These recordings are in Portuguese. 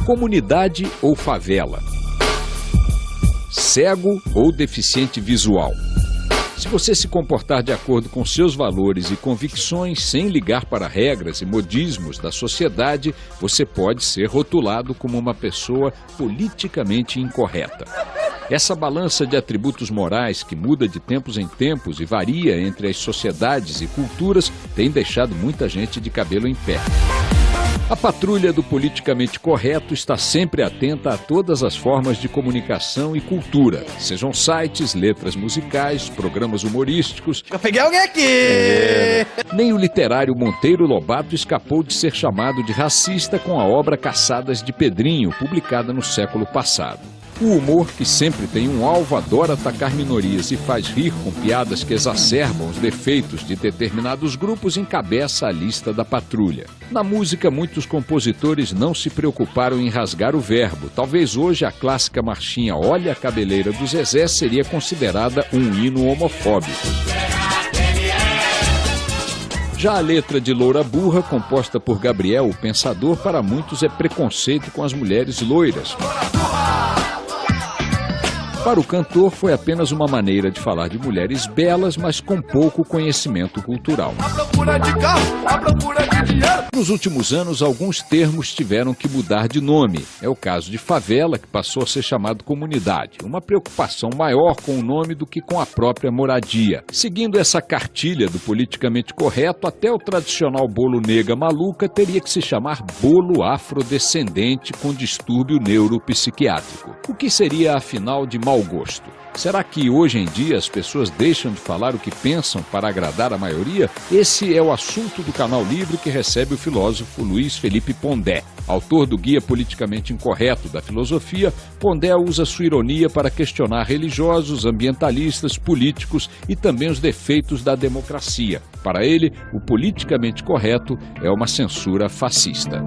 Comunidade ou favela? Cego ou deficiente visual? Se você se comportar de acordo com seus valores e convicções, sem ligar para regras e modismos da sociedade, você pode ser rotulado como uma pessoa politicamente incorreta. Essa balança de atributos morais que muda de tempos em tempos e varia entre as sociedades e culturas tem deixado muita gente de cabelo em pé. A patrulha do politicamente correto está sempre atenta a todas as formas de comunicação e cultura, sejam sites, letras musicais, programas humorísticos. Eu peguei alguém aqui! Nem o literário Monteiro Lobato escapou de ser chamado de racista com a obra Caçadas de Pedrinho, publicada no século passado. O humor, que sempre tem um alvo, adora atacar minorias e faz rir com piadas que exacerbam os defeitos de determinados grupos, encabeça a lista da patrulha. Na música, muitos compositores não se preocuparam em rasgar o verbo. Talvez hoje a clássica marchinha Olha a Cabeleira do Zezé seria considerada um hino homofóbico. Já a letra de Loura Burra, composta por Gabriel, o Pensador, para muitos é preconceito com as mulheres loiras. Para o cantor, foi apenas uma maneira de falar de mulheres belas, mas com pouco conhecimento cultural. Nos últimos anos, alguns termos tiveram que mudar de nome. É o caso de favela, que passou a ser chamado comunidade. Uma preocupação maior com o nome do que com a própria moradia. Seguindo essa cartilha do politicamente correto, até o tradicional bolo nega maluca teria que se chamar bolo afrodescendente com distúrbio neuropsiquiátrico. O que seria, afinal, de mau gosto? Será que hoje em dia as pessoas deixam de falar o que pensam para agradar a maioria? Esse é o assunto do Canal Livre, que recebe o filósofo Luiz Felipe Pondé. Autor do Guia Politicamente Incorreto da Filosofia, Pondé usa sua ironia para questionar religiosos, ambientalistas, políticos e também os defeitos da democracia. Para ele, o politicamente correto é uma censura fascista.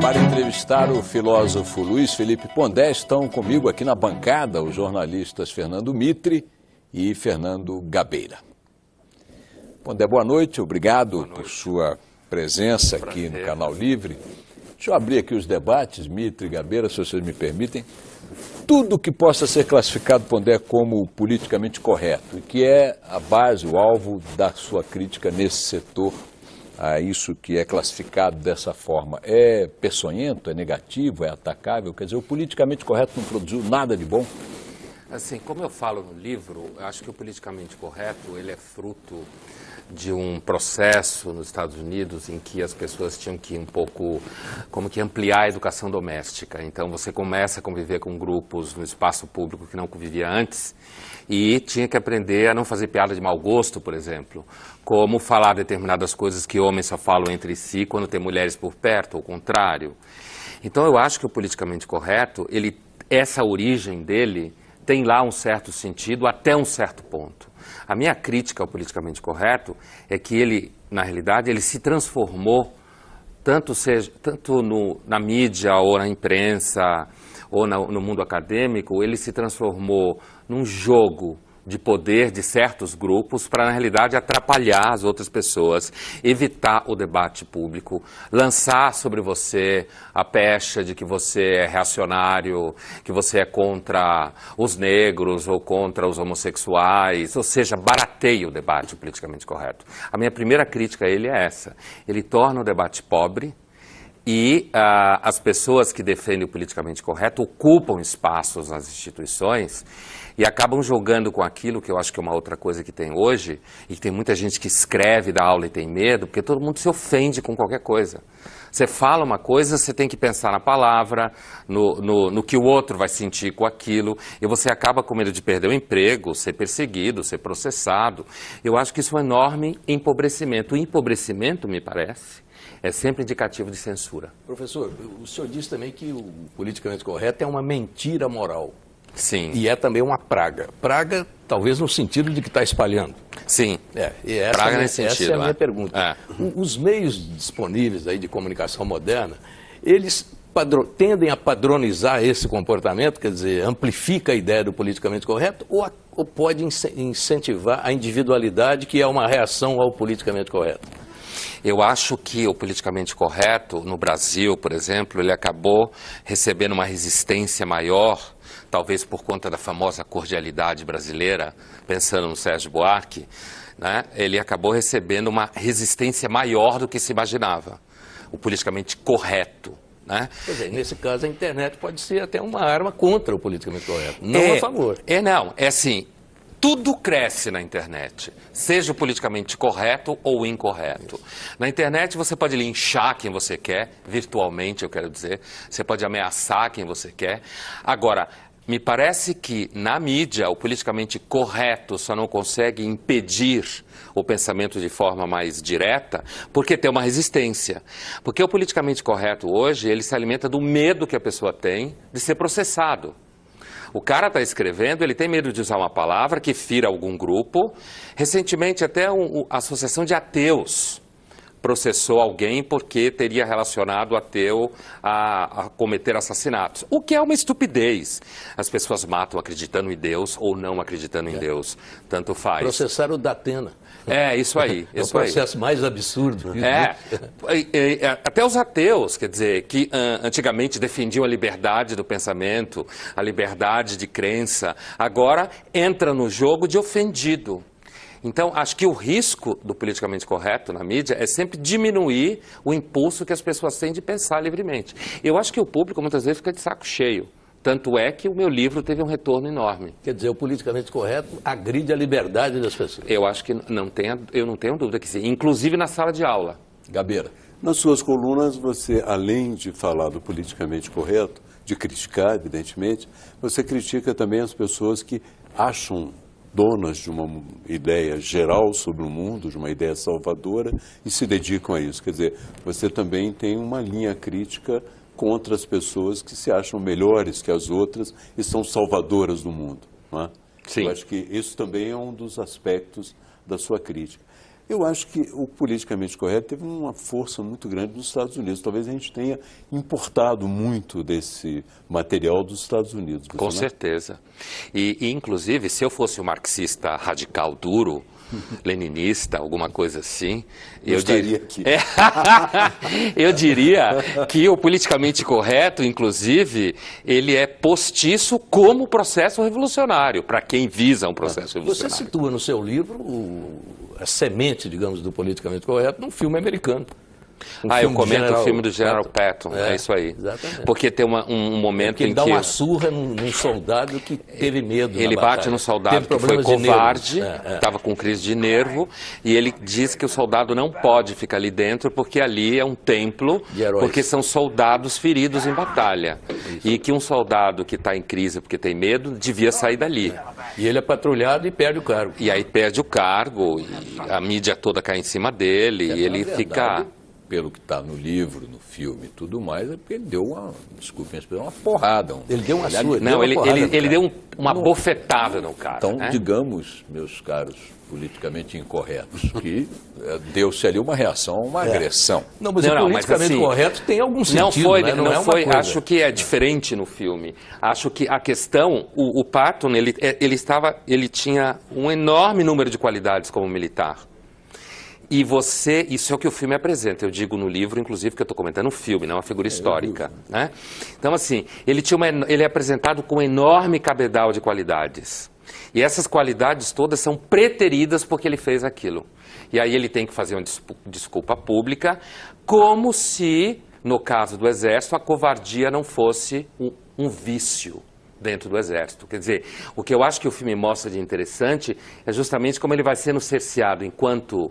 Para entrevistar o filósofo Luiz Felipe Pondé, estão comigo aqui na bancada os jornalistas Fernando Mitre e Fernando Gabeira. Pondé, boa noite, obrigado por sua presença aqui no Canal Livre. Deixa eu abrir aqui os debates, Mitre e Gabeira, se vocês me permitem. Tudo que possa ser classificado, Pondé, como politicamente correto, e que é a base, o alvo da sua crítica nesse setor, a isso que é classificado dessa forma, é peçonhento, é negativo, é atacável? Quer dizer, o politicamente correto não produziu nada de bom? Assim, como eu falo no livro, eu acho que o politicamente correto, ele é fruto de um processo nos Estados Unidos em que as pessoas tinham que um pouco, como que ampliar a educação doméstica. Então você começa a conviver com grupos no espaço público que não convivia antes e tinha que aprender a não fazer piada de mau gosto, por exemplo, como falar determinadas coisas que homens só falam entre si quando tem mulheres por perto, ou o contrário. Então eu acho que o politicamente correto, essa origem dele tem lá um certo sentido até um certo ponto. A minha crítica ao politicamente correto é que ele, na realidade, ele se transformou, tanto na mídia ou na imprensa ou no mundo acadêmico, ele se transformou num jogo de poder de certos grupos para, na realidade, atrapalhar as outras pessoas, evitar o debate público, lançar sobre você a pecha de que você é reacionário, que você é contra os negros ou contra os homossexuais, ou seja, barateia o debate politicamente correto. A minha primeira crítica a ele é essa. Ele torna o debate pobre e as pessoas que defendem o politicamente correto ocupam espaços nas instituições e acabam jogando com aquilo que eu acho que é uma outra coisa que tem hoje, e que tem muita gente que escreve, dá aula e tem medo, porque todo mundo se ofende com qualquer coisa. Você fala uma coisa, você tem que pensar na palavra, no que o outro vai sentir com aquilo, e você acaba com medo de perder o emprego, ser perseguido, ser processado. Eu acho que isso é um enorme empobrecimento. O empobrecimento, me parece, é sempre indicativo de censura. Professor, o senhor disse também que o politicamente correto é uma mentira moral. Sim. E é também uma praga. Praga, talvez no sentido de que está espalhando. Sim. Praga nesse sentido. Essa é a minha pergunta. Os meios disponíveis aí de comunicação moderna, eles tendem a padronizar esse comportamento, quer dizer, amplifica a ideia do politicamente correto, ou pode incentivar a individualidade, que é uma reação ao politicamente correto? Eu acho que o politicamente correto, no Brasil, por exemplo, ele acabou recebendo uma resistência maior, talvez por conta da famosa cordialidade brasileira, pensando no Sérgio Buarque, né? Ele acabou recebendo uma resistência maior do que se imaginava, o politicamente correto. Né? Quer dizer, nesse caso, a internet pode ser até uma arma contra o politicamente correto, não a favor. É assim, tudo cresce na internet, seja o politicamente correto ou incorreto. Na internet você pode linchar quem você quer, virtualmente eu quero dizer, você pode ameaçar quem você quer. Agora, me parece que na mídia o politicamente correto só não consegue impedir o pensamento de forma mais direta porque tem uma resistência. Porque o politicamente correto hoje, ele se alimenta do medo que a pessoa tem de ser processado. O cara está escrevendo, ele tem medo de usar uma palavra que fira algum grupo. Recentemente até a Associação de Ateus processou alguém porque teria relacionado ateu a cometer assassinatos. O que é uma estupidez. As pessoas matam acreditando em Deus ou não acreditando em Deus. Tanto faz. Processaram o Datena. É, isso aí. É o processo mais absurdo. Até os ateus, quer dizer, que antigamente defendiam a liberdade do pensamento, a liberdade de crença, agora entra no jogo de ofendido. Então, acho que o risco do politicamente correto na mídia é sempre diminuir o impulso que as pessoas têm de pensar livremente. Eu acho que o público muitas vezes fica de saco cheio. Tanto é que o meu livro teve um retorno enorme. Quer dizer, o politicamente correto agride a liberdade das pessoas. Eu acho que eu não tenho dúvida que sim, inclusive na sala de aula. Gabeira. Nas suas colunas, você, além de falar do politicamente correto, de criticar, evidentemente, você critica também as pessoas que acham donas de uma ideia geral sobre o mundo, de uma ideia salvadora, e se dedicam a isso. Quer dizer, você também tem uma linha crítica contra as pessoas que se acham melhores que as outras e são salvadoras do mundo. Não é? Sim. Eu acho que isso também é um dos aspectos da sua crítica. Eu acho que o politicamente correto teve uma força muito grande nos Estados Unidos. Talvez a gente tenha importado muito desse material dos Estados Unidos. Com certeza. E, inclusive, se eu fosse um marxista radical duro, leninista, alguma coisa assim, eu diria que o politicamente correto, inclusive, ele é postiço como processo revolucionário, para quem visa um processo revolucionário. Você situa no seu livro a semente, digamos, do politicamente correto num filme americano. Eu comento o filme do General Patton, é isso aí. Exatamente. Porque tem um momento em que... Ele dá uma surra num soldado que teve medo Ele bate no soldado que foi covarde, estava com crise de nervo, e ele diz que o soldado não pode ficar ali dentro porque ali é um templo, porque são soldados feridos em batalha. Isso. E que um soldado que está em crise porque tem medo devia sair dali. E ele é patrulhado e perde o cargo. E aí perde o cargo, e a mídia toda cai em cima dele, e ele fica... Pelo que está no livro, no filme e tudo mais, é porque ele deu uma porrada. Ele deu uma surra. Não, ele deu uma bofetada no cara. Então, digamos, meus caros politicamente incorretos, que deu-se ali uma reação, uma agressão. Não, mas o politicamente correto tem algum sentido. Não foi. Acho que é diferente no filme. Acho que a questão, o Patton, ele tinha um enorme número de qualidades como militar. E isso é o que o filme apresenta, eu digo no livro, inclusive, que eu estou comentando um filme, não uma figura histórica. Né? Então, assim, ele é apresentado com um enorme cabedal de qualidades. E essas qualidades todas são preteridas porque ele fez aquilo. E aí ele tem que fazer uma desculpa pública, como se, no caso do Exército, a covardia não fosse um vício dentro do Exército. Quer dizer, o que eu acho que o filme mostra de interessante é justamente como ele vai sendo cerceado enquanto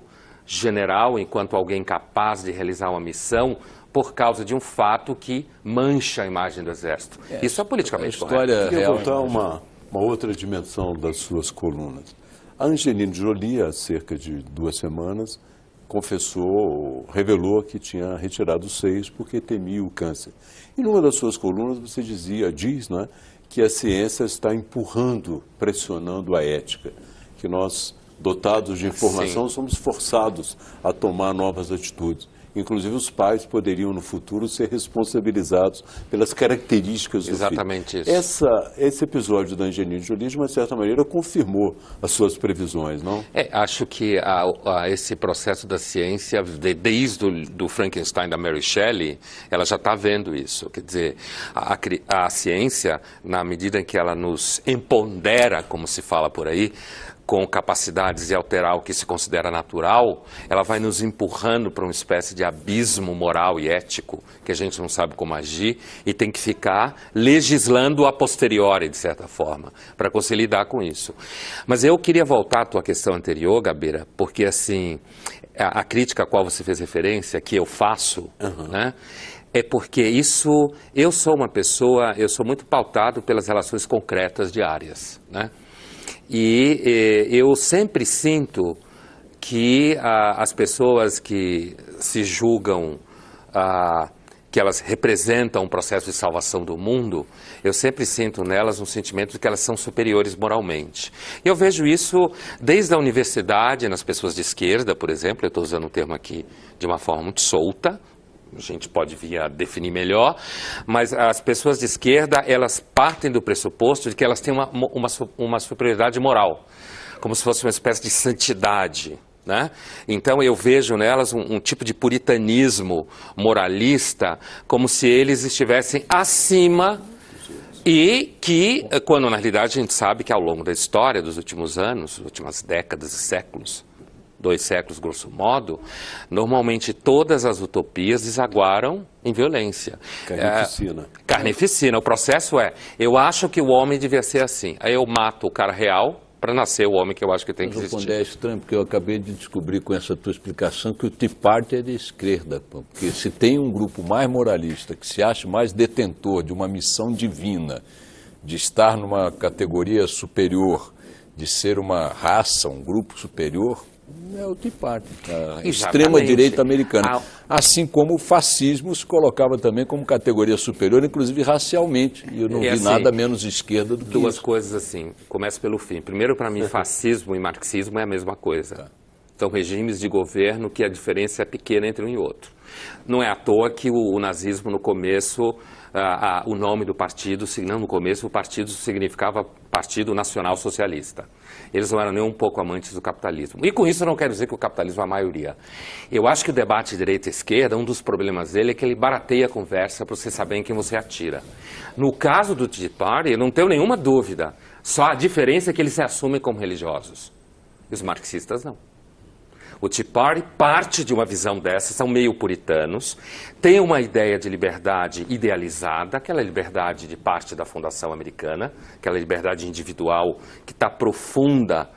general, enquanto alguém capaz de realizar uma missão, por causa de um fato que mancha a imagem do Exército. Isso é politicamente correto. Eu queria voltar a uma outra dimensão das suas colunas. A Angelina Jolie, há cerca de 2 semanas, revelou que tinha retirado os seios porque temia o câncer. E numa das suas colunas você diz, que a ciência está empurrando, pressionando a ética, que nós dotados de informação, somos forçados a tomar novas atitudes. Inclusive, os pais poderiam, no futuro, ser responsabilizados pelas características do Exatamente filho. isso. Esse episódio da Angelina Jolie, de uma certa maneira, confirmou as suas previsões, não? Acho que esse processo da ciência, desde do Frankenstein da Mary Shelley, ela já está vendo isso. Quer dizer, a ciência, na medida em que ela nos empodera, como se fala por aí, com capacidades de alterar o que se considera natural, ela vai nos empurrando para uma espécie de abismo moral e ético, que a gente não sabe como agir, e tem que ficar legislando a posteriori, de certa forma, para conseguir lidar com isso. Mas eu queria voltar à tua questão anterior, Gabeira, porque assim, a crítica a qual você fez referência, que eu faço, né? É porque eu sou uma pessoa, eu sou muito pautado pelas relações concretas diárias, né? E eu sempre sinto que as pessoas que se julgam que elas representam um processo de salvação do mundo, eu sempre sinto nelas um sentimento de que elas são superiores moralmente. Eu vejo isso desde a universidade, nas pessoas de esquerda, por exemplo, eu estou usando um termo aqui de uma forma muito solta, a gente pode vir a definir melhor, mas as pessoas de esquerda, elas partem do pressuposto de que elas têm uma superioridade moral, como se fosse uma espécie de santidade, né? Então eu vejo nelas um tipo de puritanismo moralista, como se eles estivessem acima, e que, quando na realidade a gente sabe que ao longo da história dos últimos anos, últimas décadas e séculos, 2 séculos, grosso modo, normalmente todas as utopias desaguaram em violência. Carnificina. Carnificina. O processo eu acho que o homem devia ser assim. Aí eu mato o cara real para nascer o homem que eu acho que tem que existir. Mas é estranho, porque eu acabei de descobrir com essa tua explicação que o Tea Party é de esquerda. Porque se tem um grupo mais moralista, que se acha mais detentor de uma missão divina, de estar numa categoria superior, de ser uma raça, um grupo superior, é o Tea Party, a extrema-direita americana. Assim como o fascismo se colocava também como categoria superior, inclusive racialmente. E eu não vi assim, nada menos esquerda do que duas isso. Coisas assim, começo pelo fim. Primeiro, para mim, fascismo e marxismo é a mesma coisa. Tá. São regimes de governo que a diferença é pequena entre um e outro. Não é à toa que o nazismo, no começo, o nome do partido, não no começo, o partido significava Partido Nacional Socialista. Eles não eram nem um pouco amantes do capitalismo. E com isso eu não quero dizer que o capitalismo é a maioria. Eu acho que o debate direita e esquerda, um dos problemas dele é que ele barateia a conversa para você saber em quem você atira. No caso do Tea Party, eu não tenho nenhuma dúvida. Só a diferença é que eles se assumem como religiosos. E os marxistas não. O Tea Party parte de uma visão dessa, são meio puritanos, tem uma ideia de liberdade idealizada, aquela liberdade de parte da Fundação Americana, aquela liberdade individual que está profunda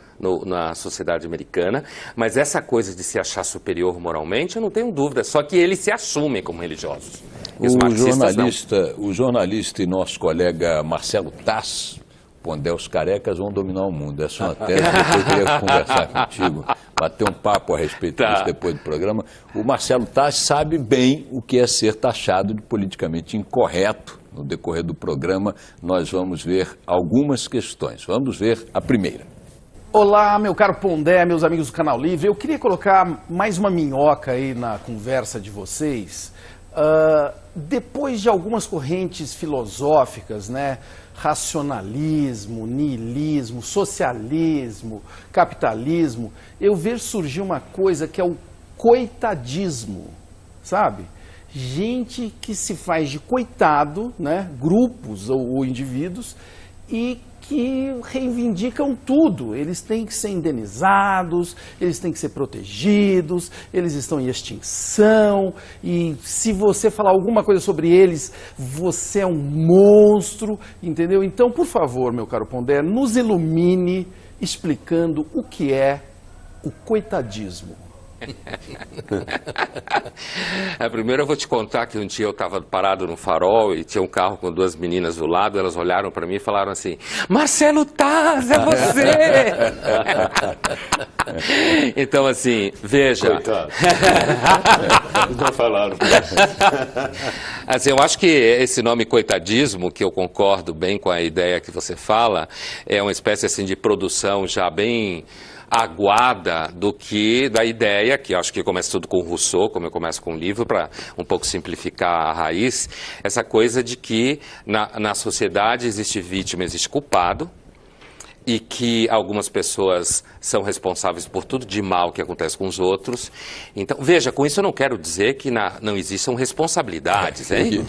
na sociedade americana, mas essa coisa de se achar superior moralmente, eu não tenho dúvida, só que eles se assumem como religiosos. E os marxistas o jornalista e nosso colega Marcelo Tass, Pondé, os carecas vão dominar o mundo. Essa é uma tese, depois eu queria conversar contigo, bater um papo a respeito disso depois do programa. O Marcelo Tass sabe bem o que é ser taxado de politicamente incorreto. No decorrer do programa, nós vamos ver algumas questões. Vamos ver a primeira. Olá, meu caro Pondé, meus amigos do Canal Livre. Eu queria colocar mais uma minhoca aí na conversa de vocês. Depois de algumas correntes filosóficas, né? Racionalismo, niilismo, socialismo, capitalismo, eu vejo surgir uma coisa que é o coitadismo, sabe? Gente que se faz de coitado, né? Grupos ou indivíduos, e que reivindicam tudo. Eles têm que ser indenizados, eles têm que ser protegidos, eles estão em extinção, e se você falar alguma coisa sobre eles, você é um monstro, entendeu? Então, por favor, meu caro Pondé, nos ilumine explicando o que é o coitadismo. Primeiro eu vou te contar que um dia eu estava parado no farol e tinha um carro com 2 meninas do lado, elas olharam para mim e falaram assim: Marcelo Tass, é você! Então assim, veja... Coitado. Eles não falaram. Assim, eu acho que esse nome coitadismo, que eu concordo bem com a ideia que você fala, é uma espécie assim de produção já bem aguada do que da ideia, que acho que começa tudo com Rousseau, como eu começo com o livro, para um pouco simplificar a raiz, essa coisa de que na sociedade existe vítima, existe culpado, e que algumas pessoas são responsáveis por tudo de mal que acontece com os outros. Então, veja, com isso eu não quero dizer que não existam responsabilidades, hein?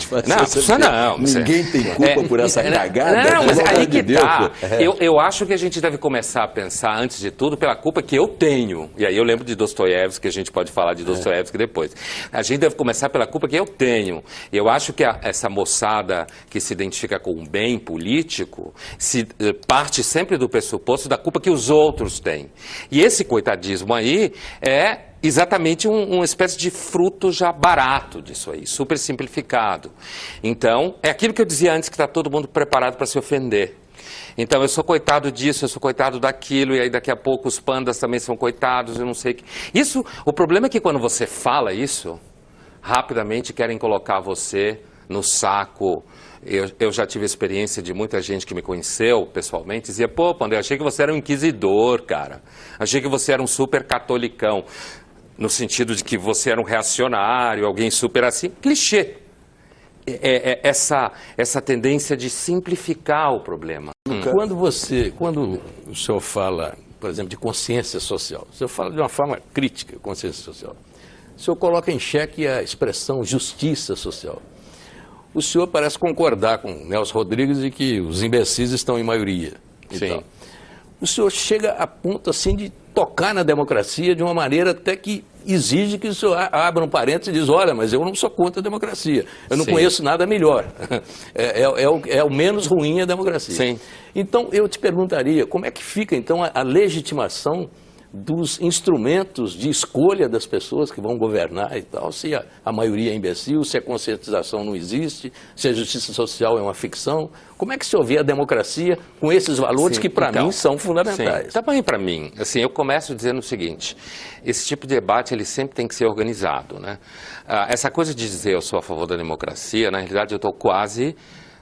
Ninguém tem culpa por essa cagada. Não, mas aí que tá. Eu acho que a gente deve começar a pensar, antes de tudo, pela culpa que eu tenho. E aí eu lembro de Dostoiévski, que a gente pode falar de Dostoiévski depois. A gente deve começar pela culpa que eu tenho. Eu acho que essa moçada que se identifica com o bem político parte sempre do pressuposto da culpa que os outros têm. E esse coitadismo aí é exatamente uma espécie de fruto já barato disso aí, super simplificado. Então, é aquilo que eu dizia antes, que está todo mundo preparado para se ofender. Então, eu sou coitado disso, eu sou coitado daquilo, e aí daqui a pouco os pandas também são coitados, eu não sei o que. O problema é que quando você fala isso, rapidamente querem colocar você no saco. Eu já tive a experiência de muita gente que me conheceu pessoalmente, dizia, pô, Panda, eu achei que você era um inquisidor, cara. Achei que você era um super catolicão, no sentido de que você era um reacionário, alguém super assim. Clichê. Essa tendência de simplificar o problema. Quando o senhor fala, por exemplo, de consciência social, o senhor fala de uma forma crítica, consciência social. O senhor coloca em xeque a expressão justiça social. O senhor parece concordar com Nelson Rodrigues de que os imbecis estão em maioria. Sim. O senhor chega a ponto assim de tocar na democracia de uma maneira até que exige que o senhor abra um parênteses e diz, olha, mas eu não sou contra a democracia. Eu não conheço nada melhor. É o menos ruim a democracia. Sim. Então, eu te perguntaria, como é que fica, então, a legitimação dos instrumentos de escolha das pessoas que vão governar e tal, se a maioria é imbecil, se a conscientização não existe, se a justiça social é uma ficção. Como é que se vê a democracia com esses valores que, para mim, são fundamentais? Também para mim. Assim, eu começo dizendo o seguinte, esse tipo de debate ele sempre tem que ser organizado, né? Essa coisa de dizer eu sou a favor da democracia, na realidade eu estou quase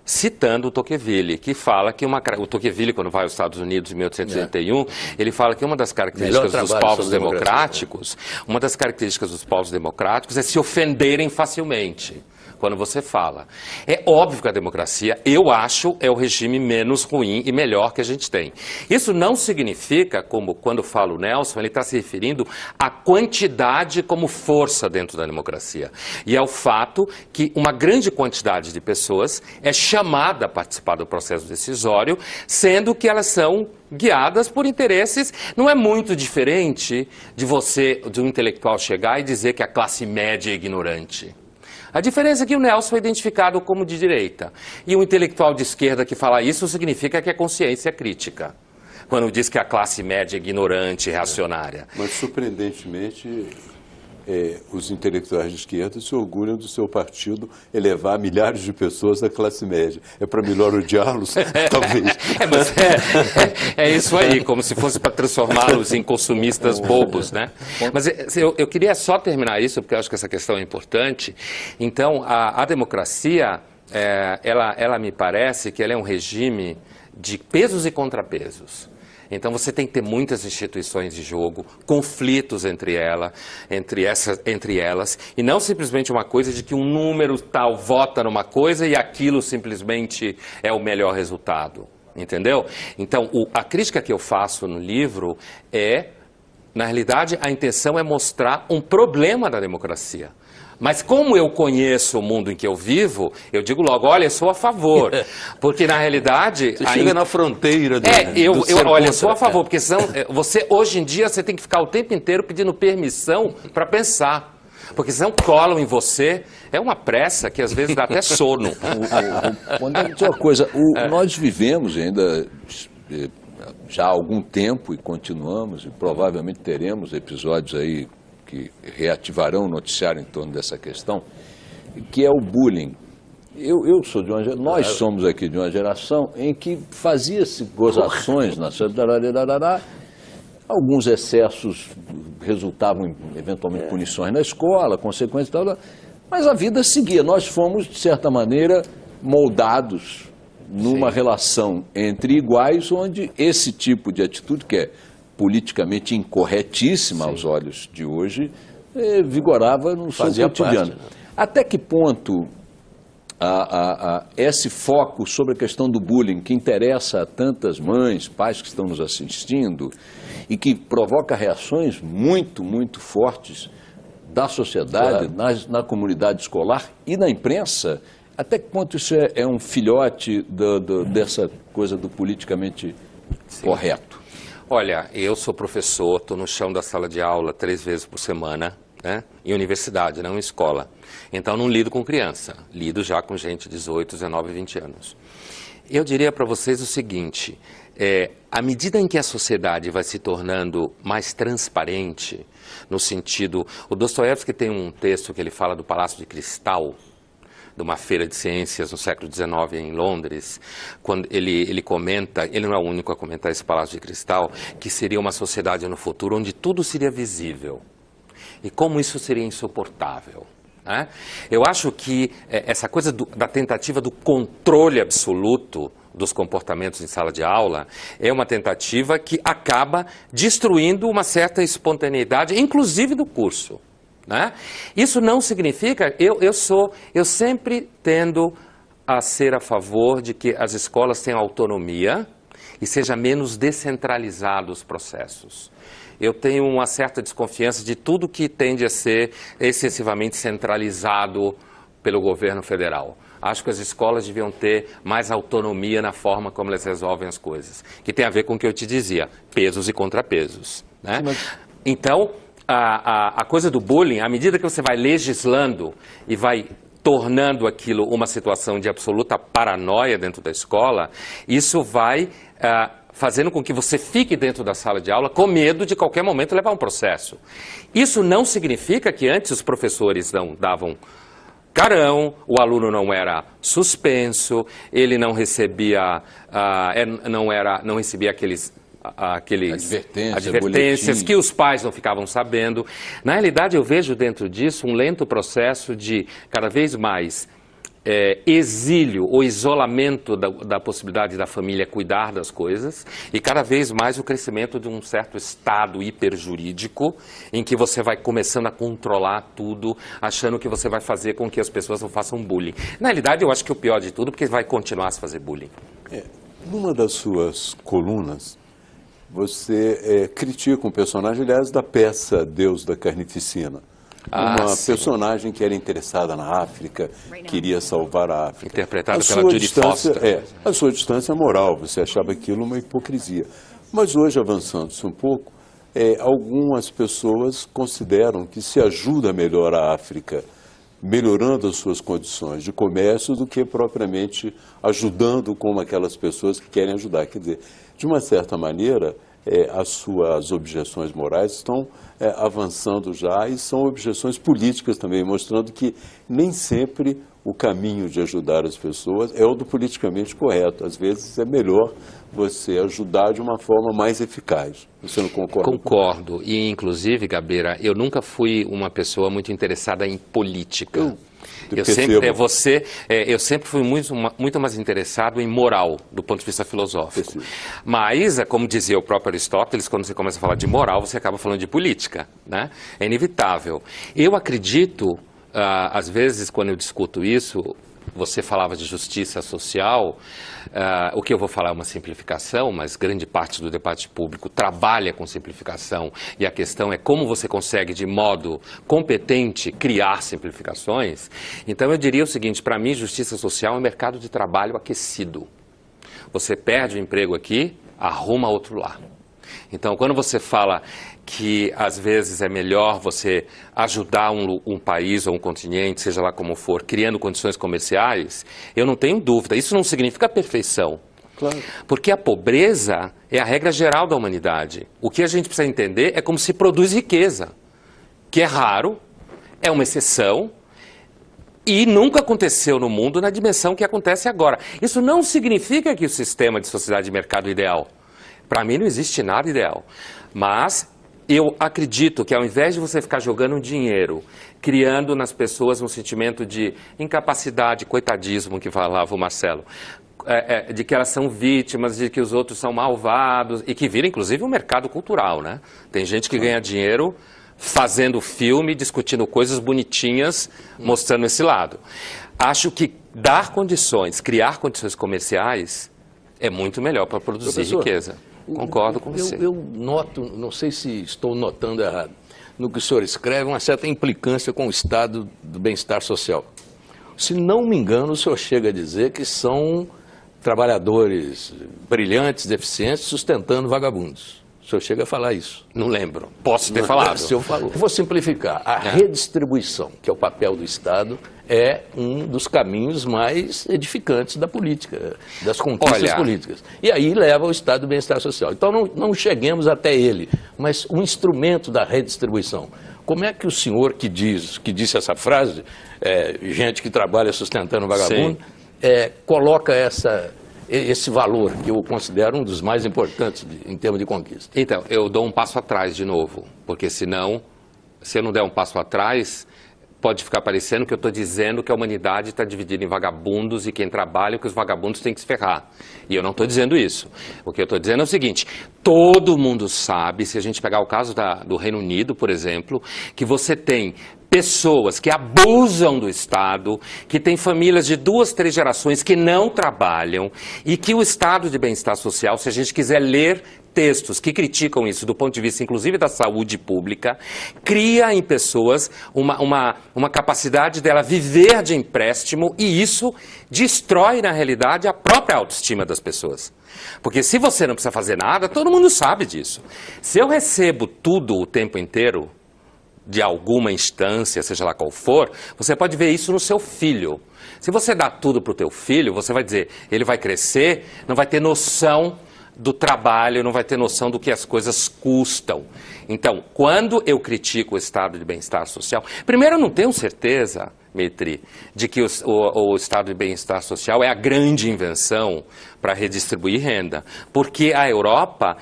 citando o Tocqueville, que fala que o Tocqueville, quando vai aos Estados Unidos em 1881, ele fala que uma das características dos povos democráticos, é se ofenderem facilmente quando você fala. É óbvio que a democracia, eu acho, é o regime menos ruim e melhor que a gente tem. Isso não significa, como quando fala o Nelson, ele está se referindo à quantidade como força dentro da democracia. E é o fato que uma grande quantidade de pessoas é chamada a participar do processo decisório, sendo que elas são guiadas por interesses. Não é muito diferente de um intelectual chegar e dizer que a classe média é ignorante. A diferença é que o Nelson é identificado como de direita. E um intelectual de esquerda que fala isso significa que é consciência crítica. Quando diz que a classe média é ignorante, reacionária. Mas, surpreendentemente, os intelectuais de esquerda se orgulham do seu partido elevar milhares de pessoas à classe média. É para melhor odiá-los, talvez. Mas é isso aí, como se fosse para transformá-los em consumistas bobos, né? Mas eu queria só terminar isso, porque eu acho que essa questão é importante. Então, a democracia, ela me parece que ela é um regime de pesos e contrapesos. Então você tem que ter muitas instituições de jogo, conflitos entre elas, e não simplesmente uma coisa de que um número tal vota numa coisa e aquilo simplesmente é o melhor resultado, entendeu? Então a crítica que eu faço no livro na realidade, a intenção é mostrar um problema da democracia. Mas como eu conheço o mundo em que eu vivo, eu digo logo, olha, eu sou a favor. Porque na realidade... Você chega na fronteira do olha, eu sou a favor, porque hoje em dia você tem que ficar o tempo inteiro pedindo permissão para pensar. Porque senão colam em você, é uma pressa que às vezes dá até sono. Quando dizer uma coisa, nós vivemos ainda já há algum tempo e continuamos, e provavelmente teremos episódios aí que reativarão o noticiário em torno dessa questão, que é o bullying. Eu sou de uma geração, nós somos aqui de uma geração em que fazia-se gozações na sociedade, alguns excessos resultavam em, eventualmente, punições na escola, consequências e tal, mas a vida seguia. Nós fomos, de certa maneira, moldados numa relação entre iguais, onde esse tipo de atitude, que é politicamente incorretíssima aos olhos de hoje, vigorava no seu Fazia cotidiano. parte, né? Até que ponto esse foco sobre a questão do bullying, que interessa a tantas mães, pais que estão nos assistindo, e que provoca reações muito, muito fortes da sociedade, Claro. na comunidade escolar e na imprensa, até que ponto isso é um filhote dessa coisa do politicamente correto? Olha, eu sou professor, estou no chão da sala de aula 3 vezes por semana, né? Em universidade, não em escola. Então não lido com criança, lido já com gente de 18, 19, 20 anos. Eu diria para vocês o seguinte, à medida em que a sociedade vai se tornando mais transparente, no sentido... O Dostoiévski tem um texto que ele fala do Palácio de Cristal, de uma feira de ciências no século XIX em Londres, quando ele comenta, ele não é o único a comentar esse Palácio de Cristal, que seria uma sociedade no futuro onde tudo seria visível. E como isso seria insuportável. Né? Eu acho que essa coisa da tentativa do controle absoluto dos comportamentos em sala de aula é uma tentativa que acaba destruindo uma certa espontaneidade, inclusive do curso. Né? Isso não significa, eu sempre tendo a ser a favor de que as escolas tenham autonomia e seja menos descentralizado os processos. Eu tenho uma certa desconfiança de tudo que tende a ser excessivamente centralizado pelo governo federal. Acho que as escolas deviam ter mais autonomia na forma como elas resolvem as coisas, que tem a ver com o que eu te dizia, pesos e contrapesos. Né? Sim, mas... Então, a coisa do bullying, à medida que você vai legislando e vai tornando aquilo uma situação de absoluta paranoia dentro da escola, isso vai fazendo com que você fique dentro da sala de aula com medo de qualquer momento levar um processo. Isso não significa que antes os professores não davam carão, o aluno não era suspenso, ele não recebia, não recebia aqueles advertências que os pais não ficavam sabendo. Na realidade, eu vejo dentro disso um lento processo de cada vez mais exílio ou isolamento da possibilidade da família cuidar das coisas e cada vez mais o crescimento de um certo estado hiperjurídico em que você vai começando a controlar tudo, achando que você vai fazer com que as pessoas não façam bullying. Na realidade, eu acho que o pior de tudo, porque vai continuar a se fazer bullying. Numa das suas colunas, você critica um personagem, aliás, da peça Deus da Carnificina. Uma personagem que era interessada na África, queria salvar a África. Interpretada pela Judy Foster. A sua distância moral, você achava aquilo uma hipocrisia. Mas hoje, avançando-se um pouco, algumas pessoas consideram que se ajuda melhor a África melhorando as suas condições de comércio do que propriamente ajudando como aquelas pessoas que querem ajudar. Quer dizer, de uma certa maneira, as suas objeções morais estão avançando já e são objeções políticas também, mostrando que nem sempre o caminho de ajudar as pessoas é o do politicamente correto. Às vezes é melhor você ajudar de uma forma mais eficaz. Você não concorda? Concordo. E, inclusive, Gabeira, eu nunca fui uma pessoa muito interessada em política. Eu sempre fui muito mais interessado em moral, do ponto de vista filosófico. Mas, como dizia o próprio Aristóteles, quando você começa a falar de moral, você acaba falando de política, né? É inevitável. Eu acredito, às vezes, quando eu discuto isso, você falava de justiça social, o que eu vou falar é uma simplificação, mas grande parte do debate público trabalha com simplificação e a questão é como você consegue, de modo competente, criar simplificações. Então eu diria o seguinte, para mim justiça social é um mercado de trabalho aquecido. Você perde o emprego aqui, arruma outro lá. Então, quando você fala que, às vezes, é melhor você ajudar um país ou um continente, seja lá como for, criando condições comerciais, eu não tenho dúvida. Isso não significa perfeição. Claro. Porque a pobreza é a regra geral da humanidade. O que a gente precisa entender é como se produz riqueza, que é raro, é uma exceção, e nunca aconteceu no mundo na dimensão que acontece agora. Isso não significa que o sistema de sociedade de mercado é ideal. Para mim não existe nada ideal, mas eu acredito que ao invés de você ficar jogando dinheiro, criando nas pessoas um sentimento de incapacidade, coitadismo que falava o Marcelo, de que elas são vítimas, de que os outros são malvados, e que vira, inclusive, um mercado cultural, né? Tem gente que ganha dinheiro fazendo filme, discutindo coisas bonitinhas, mostrando esse lado. Acho que dar condições, criar condições comerciais é muito melhor para produzir riqueza. Concordo com você. Eu noto, não sei se estou notando errado, no que o senhor escreve, uma certa implicância com o estado do bem-estar social. Se não me engano, o senhor chega a dizer que são trabalhadores brilhantes, deficientes, sustentando vagabundos. O senhor chega a falar isso. Não lembro. Posso ter falado. O senhor falou. Vou simplificar. A redistribuição, que é o papel do Estado, é um dos caminhos mais edificantes da política, das conquistas políticas. E aí leva ao estado do bem-estar social. Então não cheguemos até ele, mas o instrumento da redistribuição. Como é que o senhor que disse essa frase, gente que trabalha sustentando vagabundo, coloca esse valor, que eu considero um dos mais importantes em termos de conquista? Então, eu dou um passo atrás de novo, porque senão, se eu não der um passo atrás, pode ficar parecendo que eu estou dizendo que a humanidade está dividida em vagabundos e quem trabalha, que os vagabundos têm que se ferrar. E eu não estou dizendo isso. O que eu estou dizendo é o seguinte, todo mundo sabe, se a gente pegar o caso do Reino Unido, por exemplo, que você tem pessoas que abusam do Estado, que têm famílias de 2, 3 gerações que não trabalham e que o estado de bem-estar social, se a gente quiser ler textos que criticam isso do ponto de vista, inclusive, da saúde pública, cria em pessoas uma capacidade dela viver de empréstimo e isso destrói, na realidade, a própria autoestima das pessoas. Porque se você não precisa fazer nada, todo mundo sabe disso. Se eu recebo tudo o tempo inteiro, de alguma instância, seja lá qual for, você pode ver isso no seu filho. Se você dá tudo para o teu filho, você vai dizer, ele vai crescer, não vai ter noção do trabalho, não vai ter noção do que as coisas custam. Então, quando eu critico o estado de bem-estar social, primeiro eu não tenho certeza, Mitri, de que o estado de bem-estar social é a grande invenção para redistribuir renda, porque a Europa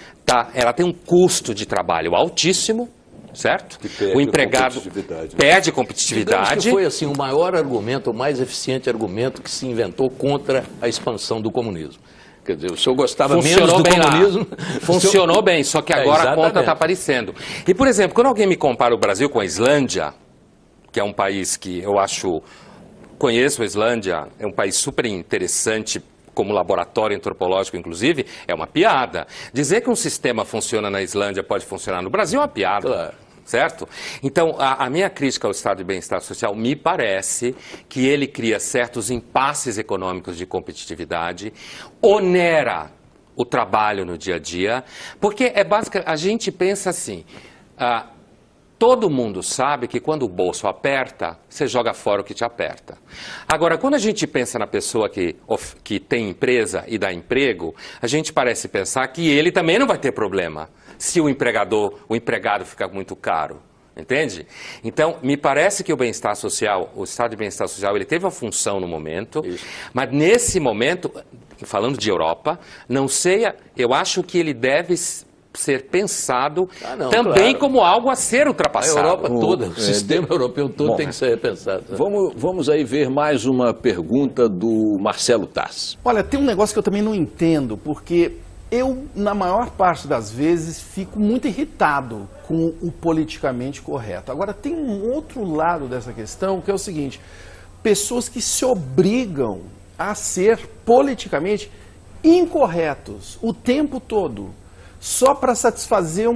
ela tem um custo de trabalho altíssimo, certo? O empregado perde competitividade. Digamos que foi assim, o maior argumento, o mais eficiente argumento que se inventou contra a expansão do comunismo. Quer dizer, o senhor gostava menos do comunismo. Funcionou bem, só que agora a conta está aparecendo. E, por exemplo, quando alguém me compara o Brasil com a Islândia, que é um país que eu conheço a Islândia, é um país super interessante, como laboratório antropológico, inclusive, é uma piada. Dizer que um sistema funciona na Islândia pode funcionar no Brasil é uma piada. Claro. Certo? Então, a minha crítica ao estado de bem-estar social me parece que ele cria certos impasses econômicos de competitividade, onera o trabalho no dia a dia, porque a gente pensa assim, todo mundo sabe que quando o bolso aperta, você joga fora o que te aperta. Agora, quando a gente pensa na pessoa que tem empresa e dá emprego, a gente parece pensar que ele também não vai ter problema se o empregado ficar muito caro. Entende? Então, me parece que o bem-estar social, o estado de bem-estar social, ele teve a função no momento, mas nesse momento, falando de Europa, eu acho que ele deve ser pensado também como algo a ser ultrapassado. A Europa toda, o sistema europeu todo tem que ser repensado. Né? Vamos aí ver mais uma pergunta do Marcelo Tass. Olha, tem um negócio que eu também não entendo, porque eu, na maior parte das vezes, fico muito irritado com o politicamente correto. Agora, tem um outro lado dessa questão, que é o seguinte, pessoas que se obrigam a ser politicamente incorretos o tempo todo, só para satisfazer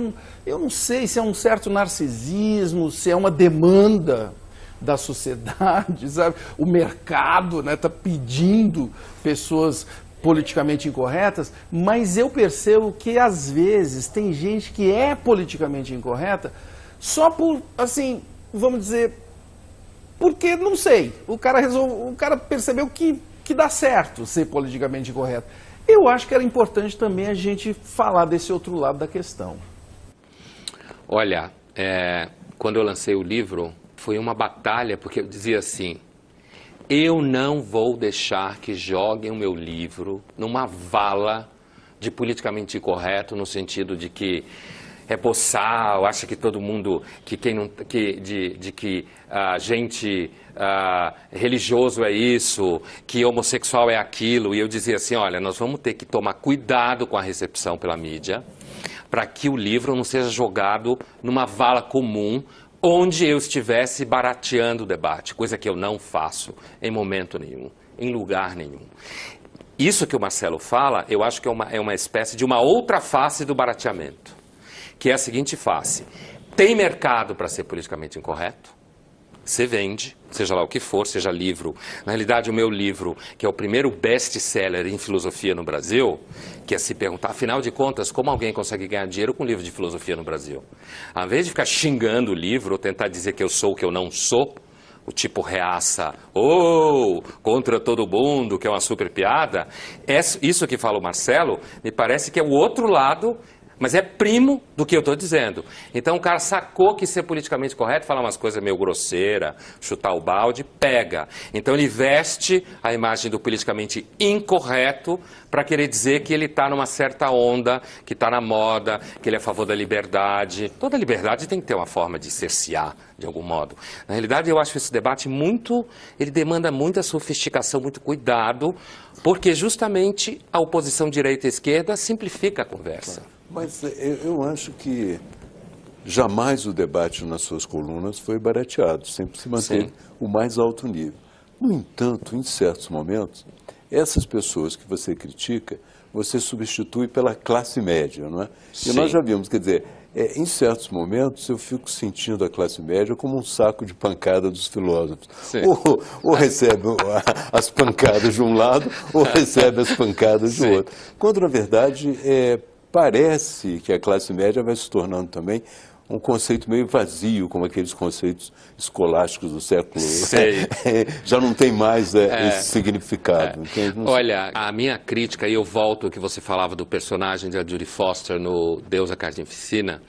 eu não sei se é um certo narcisismo, se é uma demanda da sociedade, sabe? O mercado está pedindo pessoas politicamente incorretas, mas eu percebo que às vezes tem gente que é politicamente incorreta só por, assim, vamos dizer, porque, não sei, o cara percebeu que dá certo ser politicamente incorreto. Eu acho que era importante também a gente falar desse outro lado da questão. Olha, quando eu lancei o livro, foi uma batalha, porque eu dizia assim, eu não vou deixar que joguem o meu livro numa vala de politicamente incorreto, no sentido de que é boçal, acha que todo mundo, que gente religioso é isso, que homossexual é aquilo. E eu dizia assim, olha, nós vamos ter que tomar cuidado com a recepção pela mídia, para que o livro não seja jogado numa vala comum, onde eu estivesse barateando o debate, coisa que eu não faço em momento nenhum, em lugar nenhum. Isso que o Marcelo fala, eu acho que é uma espécie de uma outra face do barateamento, que é a seguinte face: tem mercado para ser politicamente incorreto, você vende, seja lá o que for, seja livro. Na realidade, o meu livro, que é o primeiro best-seller em filosofia no Brasil, que é se perguntar, afinal de contas, como alguém consegue ganhar dinheiro com livro de filosofia no Brasil? Ao invés de ficar xingando o livro, ou tentar dizer que eu sou o que eu não sou, o tipo reaça, contra todo mundo, que é uma super piada, isso que fala o Marcelo, me parece que é o outro lado, mas é primo do que eu estou dizendo. Então o cara sacou que ser politicamente correto, falar umas coisas meio grosseira, chutar o balde, pega. Então ele veste a imagem do politicamente incorreto para querer dizer que ele está numa certa onda, que está na moda, que ele é a favor da liberdade. Toda liberdade tem que ter uma forma de cercear, de algum modo. Na realidade, eu acho esse debate ele demanda muita sofisticação, muito cuidado, porque justamente a oposição direita e esquerda simplifica a conversa. Mas eu acho que jamais o debate nas suas colunas foi barateado, sempre se manteve o mais alto nível. No entanto, em certos momentos, essas pessoas que você critica, você substitui pela classe média, não é? E nós já vimos, quer dizer, em certos momentos eu fico sentindo a classe média como um saco de pancada dos filósofos. Ou recebe as pancadas de um lado, ou recebe as pancadas do outro. Quando, na verdade, parece que a classe média vai se tornando também um conceito meio vazio, como aqueles conceitos escolásticos do século. Já não tem mais esse significado. Olha, a minha crítica, e eu volto ao que você falava do personagem da Judy Foster no Deus, a Carnificina,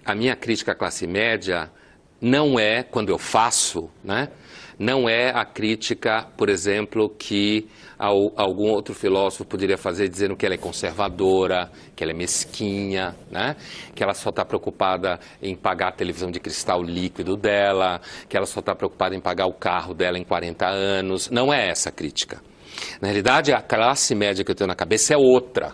a minha crítica à classe média não é, quando eu faço, né? Não é a crítica, por exemplo, que algum outro filósofo poderia fazer dizendo que ela é conservadora, que ela é mesquinha, né? Que ela só está preocupada em pagar a televisão de cristal líquido dela, que ela só está preocupada em pagar o carro dela em 40 anos. Não é essa a crítica. Na realidade, a classe média que eu tenho na cabeça é outra.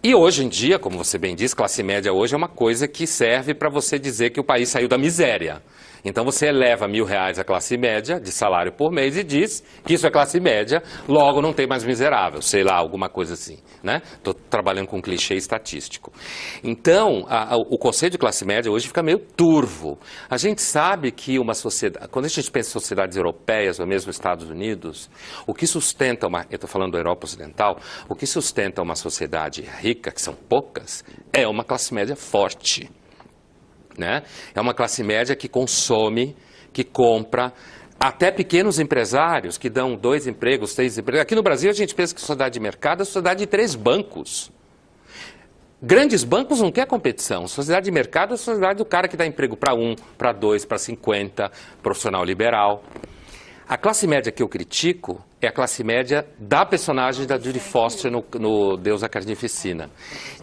E hoje em dia, como você bem disse, classe média hoje é uma coisa que serve para você dizer que o país saiu da miséria. Então você eleva R$1.000 a classe média de salário por mês e diz que isso é classe média, logo não tem mais miserável, sei lá, alguma coisa assim, né? Estou trabalhando com um clichê estatístico. Então, o conceito de classe média hoje fica meio turvo. A gente sabe que uma sociedade, quando a gente pensa em sociedades europeias ou mesmo Estados Unidos, o que sustenta eu estou falando da Europa Ocidental, o que sustenta uma sociedade rica, que são poucas, é uma classe média forte. Né? É uma classe média que consome, que compra, até pequenos empresários que dão 2 empregos, 3 empregos. Aqui no Brasil a gente pensa que sociedade de mercado é sociedade de 3 bancos. Grandes bancos não quer competição. Sociedade de mercado é a sociedade do cara que dá emprego para 1, para 2, para 50, profissional liberal. A classe média que eu critico é a classe média da personagem da Judy Foster no Deus, a Carnificina,